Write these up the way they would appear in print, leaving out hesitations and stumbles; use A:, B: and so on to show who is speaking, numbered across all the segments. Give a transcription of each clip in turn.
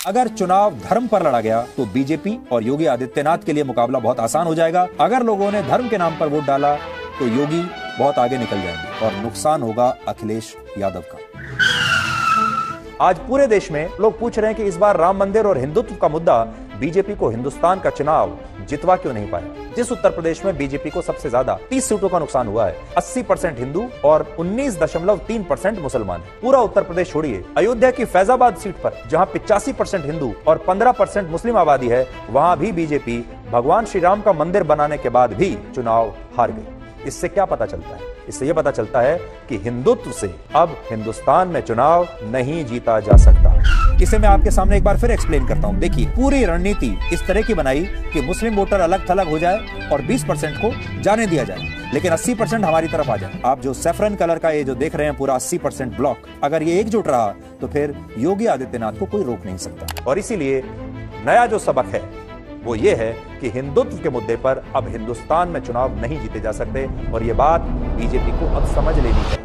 A: अगर चुनाव धर्म पर लड़ा गया तो बीजेपी और योगी आदित्यनाथ के लिए मुकाबला बहुत आसान हो जाएगा। अगर लोगों ने धर्म के नाम पर वोट डाला तो योगी बहुत आगे निकल जाएंगे और नुकसान होगा अखिलेश यादव का। आज पूरे देश में लोग पूछ रहे हैं कि इस बार राम मंदिर और हिंदुत्व का मुद्दा बीजेपी को हिंदुस्तान का चुनाव जितवा क्यों नहीं पाया। जिस उत्तर प्रदेश में बीजेपी को सबसे ज्यादा 30 सीटों का नुकसान हुआ है, 80% हिंदू और 19.3% मुसलमान है। पूरा उत्तर प्रदेश छोड़िए, अयोध्या की फैजाबाद सीट पर जहां 85% हिंदू और 15% मुस्लिम आबादी है, वहां भी बीजेपी भगवान श्री राम का मंदिर बनाने के बाद भी चुनाव हार गई। इससे क्या पता चलता है? इससे यह पता चलता है कि हिंदुत्व से अब हिंदुस्तान में चुनाव नहीं जीता जा सकता। इसे मैं आपके सामने एक बार फिर एक्सप्लेन करता हूं। देखिए, पूरी रणनीति इस तरह की बनाई कि मुस्लिम वोटर अलग थलग हो जाए और 20% को जाने दिया जाए, लेकिन 80% हमारी तरफ आ जाए। आप जो सैफरन कलर का ये जो देख रहे हैं पूरा 80% ब्लॉक, अगर ये एकजुट रहा तो फिर योगी आदित्यनाथ को कोई रोक नहीं सकता। और इसीलिए नया जो सबक है वो ये है कि हिंदुत्व के मुद्दे पर अब हिंदुस्तान में चुनाव नहीं जीते जा सकते और ये बात बीजेपी को अब समझ लेनी चाहिए।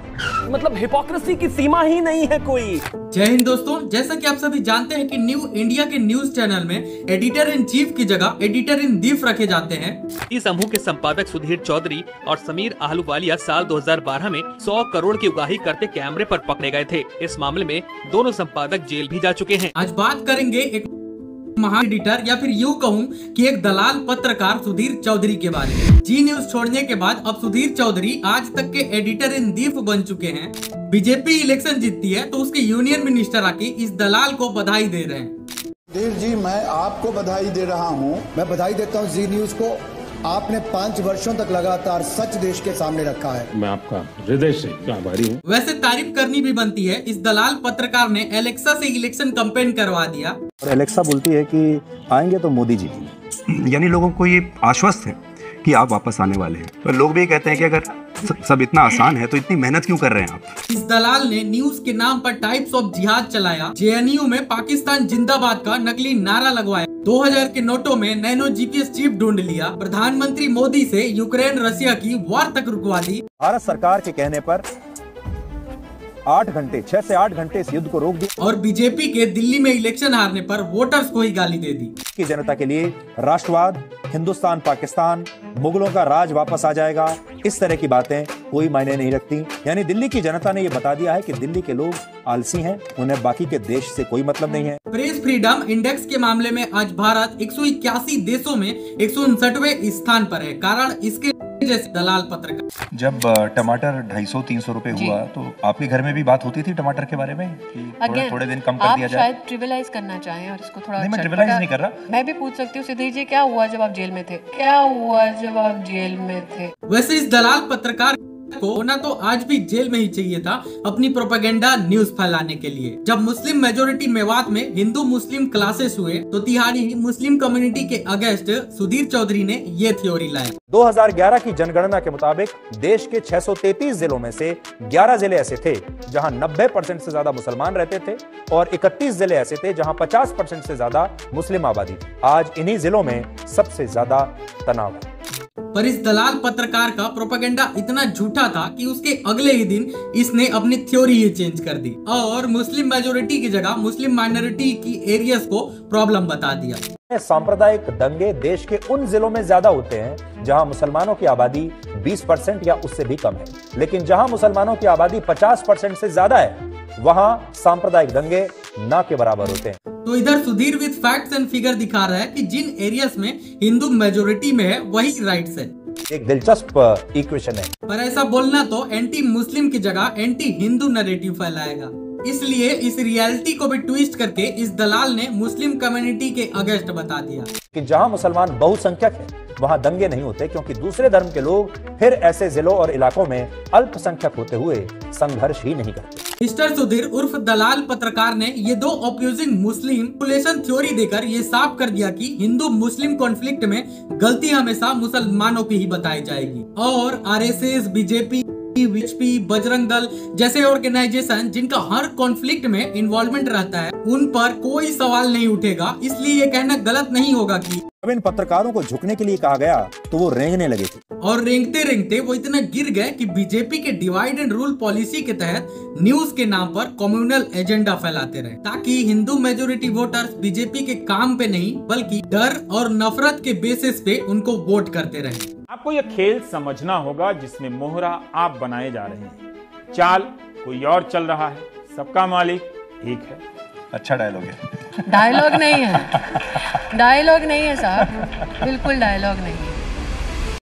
B: मतलब हिपोक्रेसी की सीमा ही नहीं है कोई।
C: जय हिंद दोस्तों, जैसा कि आप सभी जानते हैं कि न्यू इंडिया के न्यूज चैनल में एडिटर इन चीफ की जगह एडिटर इन दीफ रखे जाते हैं।
D: इस समूह के संपादक सुधीर चौधरी और समीर आहलूवालिया साल 2012 में 100 करोड़ की उगाही करते कैमरे पर पकड़े गए थे। इस मामले में दोनों संपादक जेल भी जा चुके हैं।
C: आज बात करेंगे एक महान एडिटर या फिर यूं कहूं कि एक दलाल पत्रकार सुधीर चौधरी के बारे में। जी न्यूज छोड़ने के बाद अब सुधीर चौधरी आज तक के एडिटर इन चीफ बन चुके हैं। बीजेपी इलेक्शन जीतती है तो उसके यूनियन मिनिस्टर आके इस दलाल को बधाई दे रहे हैं।
E: सुधीर जी, मैं आपको बधाई दे रहा हूं। मैं बधाई देता हूं जी न्यूज को। आपने 5 वर्षों तक लगातार सच देश के सामने रखा है। मैं आपका हृदय से आभारी हूँ।
C: वैसे तारीफ करनी भी बनती है। इस दलाल पत्रकार ने एलेक्सा से इलेक्शन कैंपेन करवा दिया
A: और एलेक्सा बोलती है कि आएंगे तो मोदी जी,
F: यानी लोगों को ये आश्वस्त है कि आप वापस आने वाले हैं। तो लोग भी कहते हैं कि अगर सब इतना आसान है तो इतनी मेहनत क्यों कर रहे हैं आप।
C: इस दलाल ने न्यूज के नाम पर टाइप्स ऑफ जिहाद चलाया। जेएनयू में पाकिस्तान जिंदाबाद का नकली नारा लगवाया। 2000 के नोटों में नैनो जीपीएस चिप ढूंढ लिया। प्रधानमंत्री मोदी से यूक्रेन रशिया की वॉर तक रुकवा दी।
A: भारत सरकार के कहने पर 6 से 8 घंटे इस युद्ध को रोक दिया
C: और बीजेपी के दिल्ली में इलेक्शन हारने पर वोटर्स को ही गाली दे दी
A: कि जनता के लिए राष्ट्रवाद, हिंदुस्तान पाकिस्तान, मुगलों का राज वापस आ जाएगा। इस तरह की बातें कोई मायने नहीं रखती। यानी दिल्ली की जनता ने ये बता दिया है कि दिल्ली के लोग आलसी हैं, उन्हें बाकी के देश से कोई मतलब नहीं है।
C: प्रेस फ्रीडम इंडेक्स के मामले में आज भारत 181 देशों में 159वें स्थान पर है। कारण इसके जैसे दलाल पत्रकार।
G: जब टमाटर 250-300 रुपए हुआ तो आपके घर में भी बात होती थी टमाटर के बारे में कि थोड़े दिन कम कर दिया जाए।
H: आप शायद ट्रिविलाइज करना चाहें और इसको थोड़ा।
G: नहीं, मैं ट्रिविलाइज नहीं कर रहा।
H: मैं भी पूछ सकती हूँ सुधीर जी, क्या हुआ जब आप जेल में थे? क्या हुआ जब आप जेल में थे?
C: वैसे इस दलाल पत्रकार को होना तो आज भी जेल में ही चाहिए था अपनी प्रोपेगेंडा न्यूज फैलाने के लिए। जब मुस्लिम मेजोरिटी मेवात में हिंदू मुस्लिम क्लासेस हुए तो तिहाड़ी मुस्लिम कम्युनिटी के अगेंस्ट सुधीर चौधरी ने ये थ्योरी लाया।
A: 2011 की जनगणना के मुताबिक देश के 633 जिलों में से 11 जिले ऐसे थे जहां 90% से ज्यादा मुसलमान रहते थे और 31 जिले ऐसे थे जहां 50% से ज्यादा मुस्लिम आबादी थी। आज इन्हीं जिलों में सबसे ज्यादा तनाव है।
C: पर इस दलाल पत्रकार का प्रोपेगेंडा इतना झूठा था कि उसके अगले ही दिन इसने अपनी थ्योरी ही चेंज कर दी और मुस्लिम मेजोरिटी की जगह मुस्लिम माइनॉरिटी की एरियाज को प्रॉब्लम बता दिया।
A: सांप्रदायिक दंगे देश के उन जिलों में ज्यादा होते हैं जहां मुसलमानों की आबादी 20% या उससे भी कम है, लेकिन जहां मुसलमानों की आबादी 50% से ज्यादा है वहां सांप्रदायिक दंगे ना के बराबर होते हैं।
C: तो इधर Sudhir with facts and figure दिखा रहा है कि जिन एरियाज में हिंदू मेजोरिटी में है वही राइट्स है।
A: एक दिलचस्प इक्वेशन है।
C: पर ऐसा बोलना तो एंटी मुस्लिम की जगह एंटी हिंदू नैरेटिव फैलाएगा। इसलिए इस रियलिटी को भी ट्विस्ट करके इस दलाल ने मुस्लिम कम्युनिटी के अगेंस्ट बता दिया
A: कि जहां मुसलमान बहुसंख्यक है वहां दंगे नहीं होते, क्योंकि दूसरे धर्म के लोग फिर ऐसे जिलों और इलाकों में अल्पसंख्यक होते हुए संघर्ष ही नहीं करते।
C: मिस्टर सुधीर उर्फ दलाल पत्रकार ने ये दो ऑपोजिंग मुस्लिम पॉपुलेशन थ्योरी देकर ये साफ कर दिया कि हिंदू मुस्लिम कॉन्फ्लिक्ट में गलती हमेशा मुसलमानों की ही बताई जाएगी और RSS, BJP BJP, Bajrang Dal जैसे ऑर्गेनाइजेशन जिनका हर कॉन्फ्लिक्ट में इन्वॉल्वमेंट रहता है, उन पर कोई सवाल नहीं उठेगा। इसलिए ये कहना गलत नहीं होगा कि
A: जब इन पत्रकारों को झुकने के लिए कहा गया तो वो रेंगने लगे थे,
C: और रेंगते रेंगते वो इतना गिर गए कि बीजेपी के डिवाइड एंड रूल पॉलिसी के तहत न्यूज के नाम पर कम्युनल एजेंडा फैलाते रहे, ताकि हिंदू मेजोरिटी वोटर्स बीजेपी के काम पे नहीं बल्कि डर और नफरत के बेसिस पे उनको वोट करते रहे।
I: आपको यह खेल समझना होगा जिसमें मोहरा आप बनाए जा रहे हैं। चाल कोई और चल रहा है, सबका मालिक एक है।
G: अच्छा डायलॉग है।
H: डायलॉग नहीं है, डायलॉग नहीं है साहब, बिल्कुल डायलॉग नहीं है।